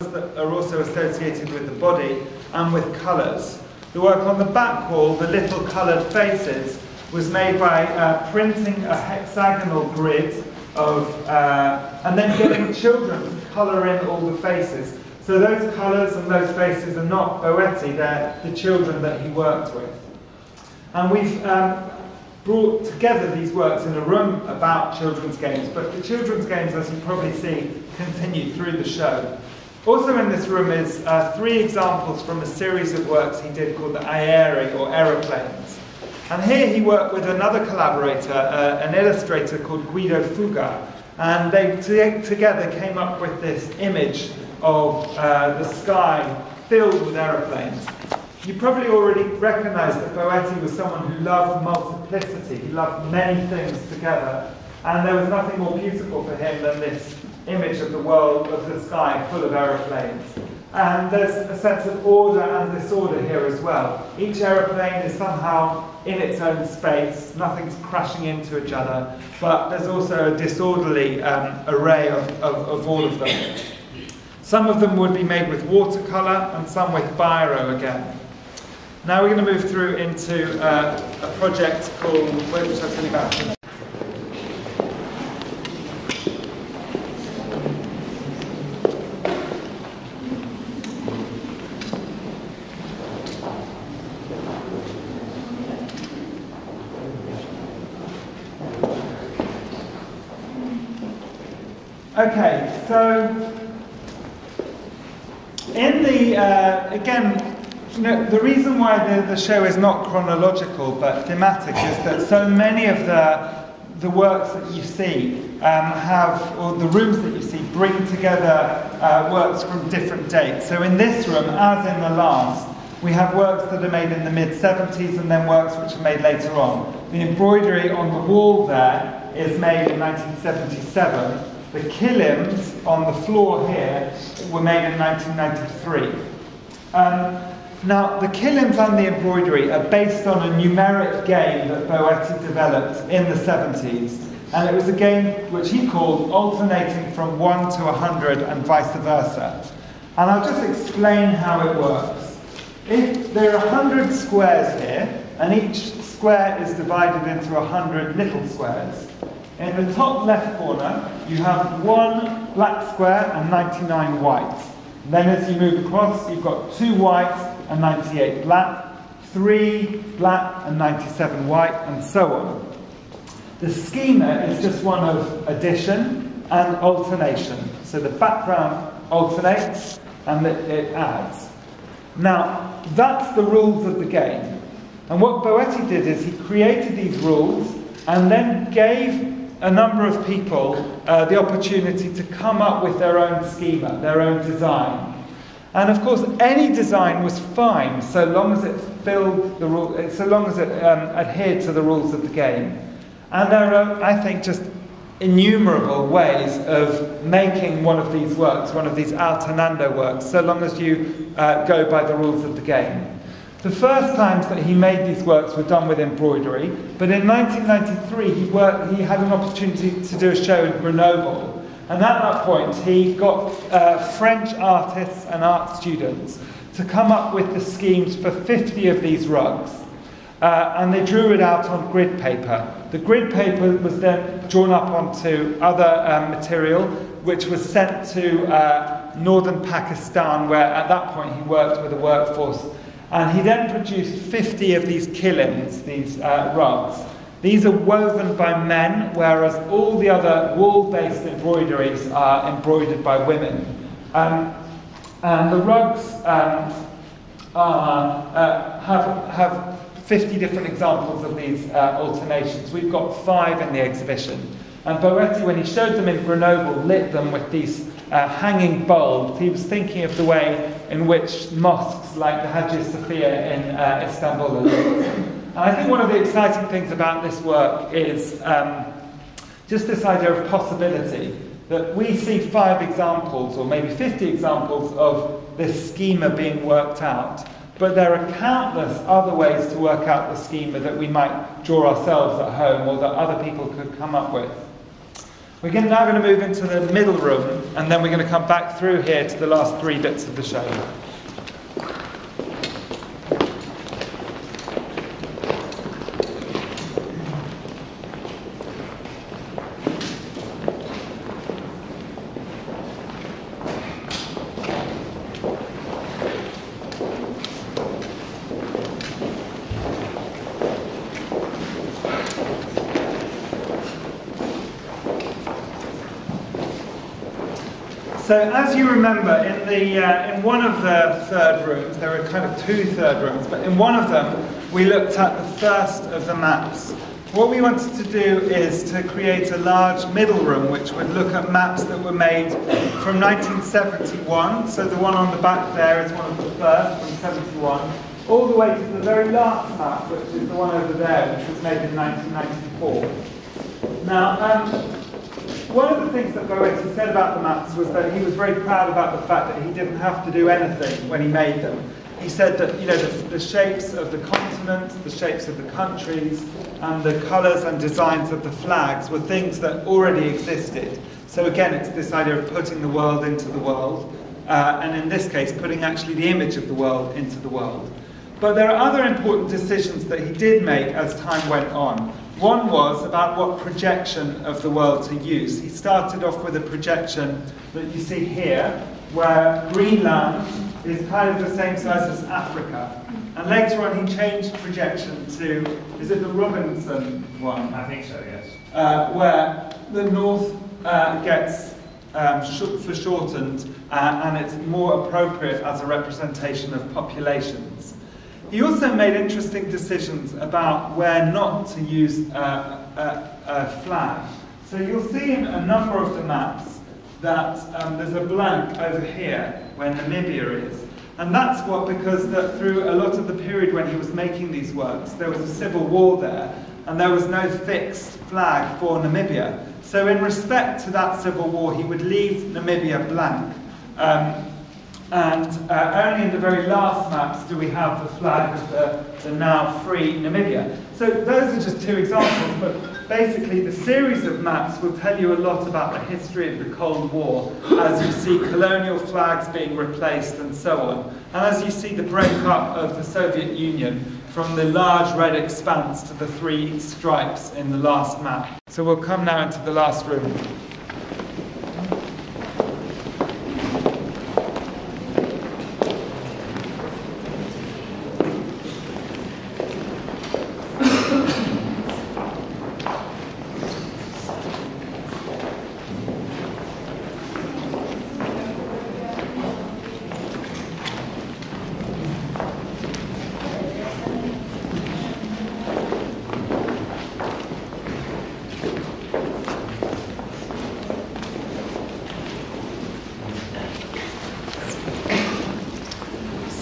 that are also associated with the body and with colours. The work on the back wall, the little coloured faces, was made by printing a hexagonal grid of, and then getting children to colour in all the faces. So those colours and those faces are not Boetti, they're the children that he worked with. And we've brought together these works in a room about children's games, but the children's games, as you probably see, continue through the show. Also in this room is 3 examples from a series of works he did called the Alighiero, or aeroplanes. And here he worked with another collaborator, an illustrator called Guido Fuga, and they together came up with this image of the sky filled with aeroplanes. You probably already recognise that Boetti was someone who loved multiplicity, he loved many things together, and there was nothing more beautiful for him than this image of the world, of the sky full of aeroplanes. And there's a sense of order and disorder here as well. Each aeroplane is somehow in its own space, nothing's crashing into each other, but there's also a disorderly array of all of them. Some of them would be made with watercolour and some with biro again. Now we're going to move through into a project called, which I'll tell you about. Okay, so in the, again, you know, the reason why the show is not chronological but thematic is that so many of the works that you see or the rooms that you see bring together works from different dates. So in this room, as in the last, we have works that are made in the mid-70s and then works which are made later on. The embroidery on the wall there is made in 1977. The kilims on the floor here were made in 1993. Now, the kilims and the embroidery are based on a numeric game that Boetti developed in the 70s. And it was a game which he called alternating from 1 to 100 and vice versa. And I'll just explain how it works. If there are 100 squares here, and each square is divided into 100 little squares, in the top left corner, you have 1 black square and 99 white. Then as you move across, you've got 2 white and 98 black, 3 black and 97 white, and so on. The schema is just one of addition and alternation. So the background alternates and it adds. Now, that's the rules of the game. And what Boetti did is he created these rules and then gave a number of people the opportunity to come up with their own schema, their own design. And of course, any design was fine so long as it filled the rule, so long as it adhered to the rules of the game. And there are, I think, just innumerable ways of making one of these works, one of these alternando works, so long as you go by the rules of the game. The first times that he made these works were done with embroidery, but in 1993 he had an opportunity to do a show in Grenoble. And at that point, he got French artists and art students to come up with the schemes for 50 of these rugs. And they drew it out on grid paper. The grid paper was then drawn up onto other material, which was sent to northern Pakistan, where at that point he worked with a workforce. And he then produced 50 of these kilims, these rugs. These are woven by men, whereas all the other wool-based embroideries are embroidered by women. And the rugs have 50 different examples of these alternations. We've got 5 in the exhibition. And Boetti, when he showed them in Grenoble, lit them with these hanging bulbs. He was thinking of the way in which mosques like the Hagia Sophia in Istanbul are lit. And I think one of the exciting things about this work is just this idea of possibility, that we see 5 examples, or maybe 50 examples of this schema being worked out, but there are countless other ways to work out the schema that we might draw ourselves at home, or that other people could come up with. We're now going to move into the middle room, and then we're going to come back through here to the last 3 bits of the show. So as you remember, in one of the third rooms, there were kind of 2 third rooms, but in one of them we looked at the first of the maps. What we wanted to do is to create a large middle room which would look at maps that were made from 1971, so the one on the back there is one of the first from 71, all the way to the very last map, which is the one over there, which was made in 1994. Now, one of the things that Boetti said about the maps was that he was very proud about the fact that he didn't have to do anything when he made them. He said that, you know, the shapes of the continents, the shapes of the countries, and the colours and designs of the flags were things that already existed. So again, it's this idea of putting the world into the world, and in this case, putting actually the image of the world into the world. But there are other important decisions that he did make as time went on. One was about what projection of the world to use. He started off with a projection that you see here, where Greenland is kind of the same size as Africa. And later on he changed projection to, is it the Robinson one? I think so, yes. Where the north gets foreshortened and it's more appropriate as a representation of populations. He also made interesting decisions about where not to use a flag. So you'll see in a number of the maps that there's a blank over here where Namibia is. And that's because through a lot of the period when he was making these works, there was a civil war there, and there was no fixed flag for Namibia. So in respect to that civil war, he would leave Namibia blank. Only in the very last maps do we have the flag of the now free Namibia. So those are just 2 examples, but basically the series of maps will tell you a lot about the history of the Cold War, as you see colonial flags being replaced and so on, and as you see the breakup of the Soviet Union from the large red expanse to the 3 stripes in the last map. So we'll come now into the last room.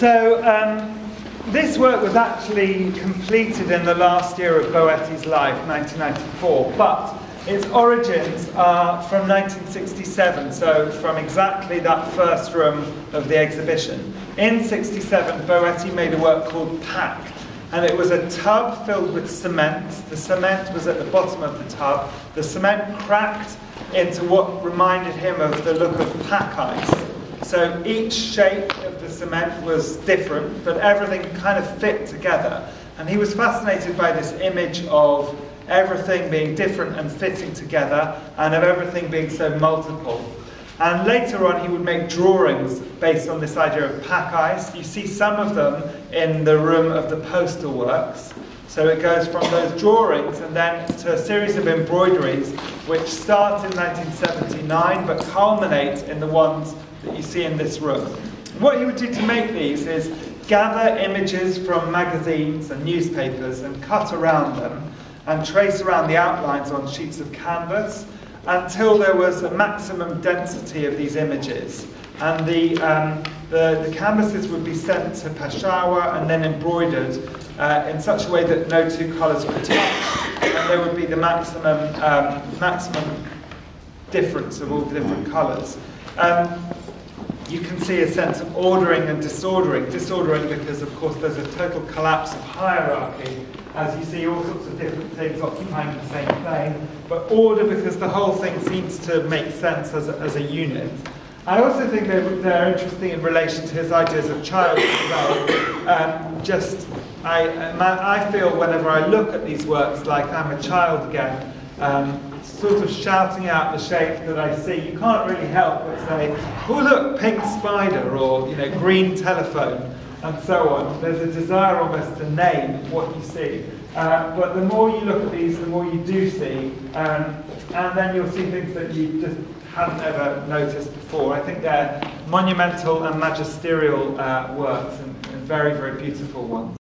So this work was actually completed in the last year of Boetti's life, 1994, but its origins are from 1967, so from exactly that first room of the exhibition. In '67, Boetti made a work called Pack, and it was a tub filled with cement. The cement was at the bottom of the tub. The cement cracked into what reminded him of the look of pack ice. So each shape of the cement was different, but everything kind of fit together. And he was fascinated by this image of everything being different and fitting together, and of everything being so multiple. And later on he would make drawings based on this idea of pack ice. You see some of them in the room of the postal works. So it goes from those drawings and then to a series of embroideries which start in 1979 but culminate in the ones that you see in this room. What he would do to make these is gather images from magazines and newspapers and cut around them and trace around the outlines on sheets of canvas until there was a maximum density of these images. And the canvases would be sent to Peshawar and then embroidered in such a way that no 2 colours would touch, and there would be the maximum difference of all the different colours. you can see a sense of ordering and disordering. Disordering because, of course, there's a total collapse of hierarchy, as you see all sorts of different things occupying the same plane, but order because the whole thing seems to make sense as a unit. I also think they're interesting in relation to his ideas of child's play. I feel whenever I look at these works like I'm a child again, sort of shouting out the shape that I see. You can't really help but say, oh look, pink spider, or green telephone, and so on. There's a desire almost to name what you see. But the more you look at these, the more you do see, and then you'll see things that you just hadn't ever noticed before. I think they're monumental and magisterial works, and very, very beautiful ones.